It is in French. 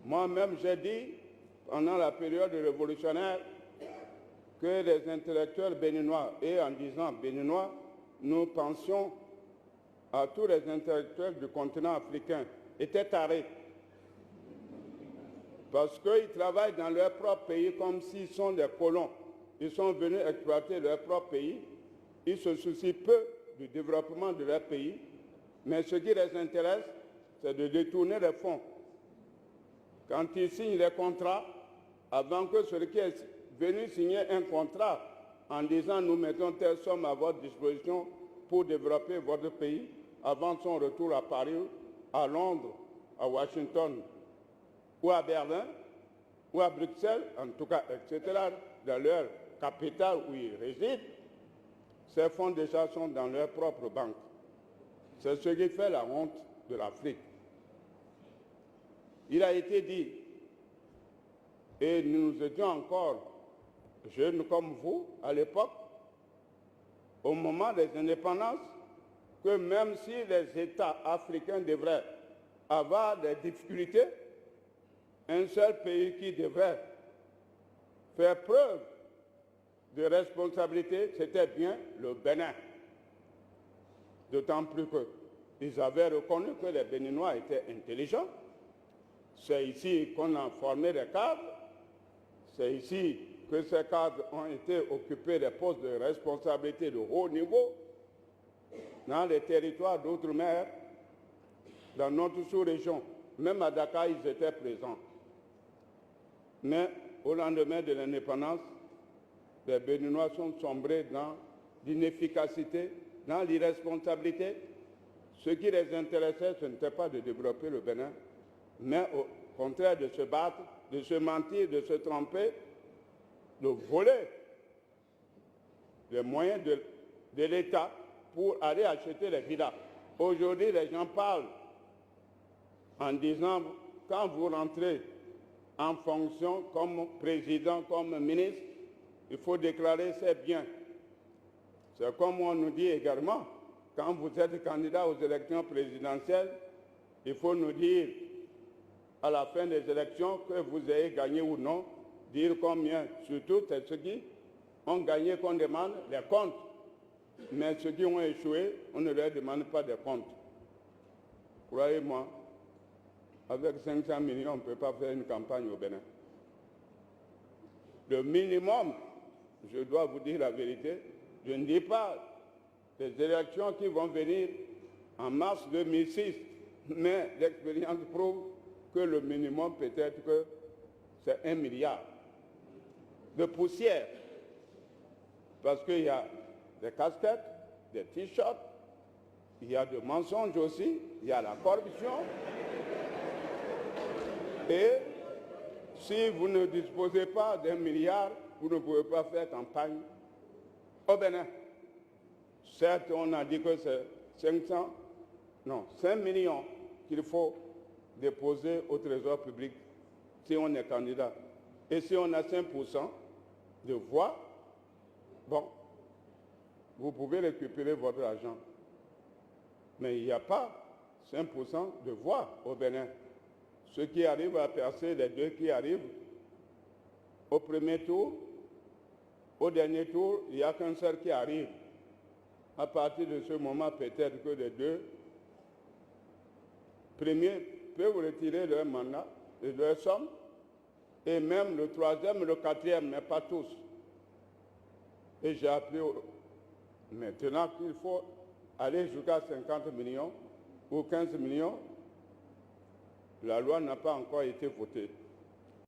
Moi-même, j'ai dit, pendant la période révolutionnaire, que les intellectuels béninois, et en disant béninois, nous pensions à tous les intellectuels du continent africain, étaient tarés. Parce qu'ils travaillent dans leur propre pays comme s'ils sont des colons. Ils sont venus exploiter leur propre pays. Ils se soucient peu du développement de leur pays. Mais ce qui les intéresse, c'est de détourner les fonds. Quand ils signent les contrats, avant que celui qui est venu signer un contrat en disant nous mettons telle somme à votre disposition pour développer votre pays, avant son retour à Paris, à Londres, à Washington, ou à Berlin, ou à Bruxelles, en tout cas, etc., dans leur capitale où ils résident, ces fonds déjà sont dans leur propre banque. C'est ce qui fait la honte de l'Afrique. Il a été dit, et nous étions encore jeunes comme vous à l'époque, au moment des indépendances, que même si les États africains devraient avoir des difficultés, un seul pays qui devrait faire preuve de responsabilité, c'était bien le Bénin. D'autant plus qu'ils avaient reconnu que les Béninois étaient intelligents. C'est ici qu'on a formé les cadres. C'est ici que ces cadres ont été occupés des postes de responsabilité de haut niveau dans les territoires d'outre-mer, dans notre sous-région. Même à Dakar, ils étaient présents. Mais au lendemain de l'indépendance, les Béninois sont sombrés dans l'inefficacité, dans l'irresponsabilité. Ce qui les intéressait, ce n'était pas de développer le Bénin, mais au contraire de se battre, de se mentir, de se tromper, de voler les moyens de l'État pour aller acheter les villas. Aujourd'hui, les gens parlent en disant, quand vous rentrez en fonction comme président, comme ministre, il faut déclarer ses biens. C'est comme on nous dit également, quand vous êtes candidat aux élections présidentielles, il faut nous dire à la fin des élections que vous ayez gagné ou non, dire combien. Surtout, c'est ceux qui ont gagné qu'on demande les comptes. Mais ceux qui ont échoué, on ne leur demande pas des comptes. Croyez-moi, avec 500 millions, on ne peut pas faire une campagne au Bénin. Le minimum, je dois vous dire la vérité, je ne dis pas les élections qui vont venir en mars 2006, mais l'expérience prouve que le minimum peut-être que c'est 1 milliard de poussière. Parce qu'il y a des casquettes, des t-shirts, il y a des mensonges aussi, il y a la corruption. Et si vous ne disposez pas d'1 milliard, vous ne pouvez pas faire campagne au Bénin. Certes, on a dit que c'est 5 millions qu'il faut déposer au Trésor public si on est candidat. Et si on a 5% de voix, bon, vous pouvez récupérer votre argent. Mais il n'y a pas 5% de voix au Bénin. Ceux qui arrivent à percer, les deux qui arrivent au premier tour, au dernier tour, il n'y a qu'un seul qui arrive. À partir de ce moment, peut-être que les deux premiers peuvent retirer leur mandat et leur somme, et même le troisième et le quatrième, mais pas tous. Et j'ai appris maintenant qu'il faut aller jusqu'à 50 millions ou 15 millions. La loi n'a pas encore été votée.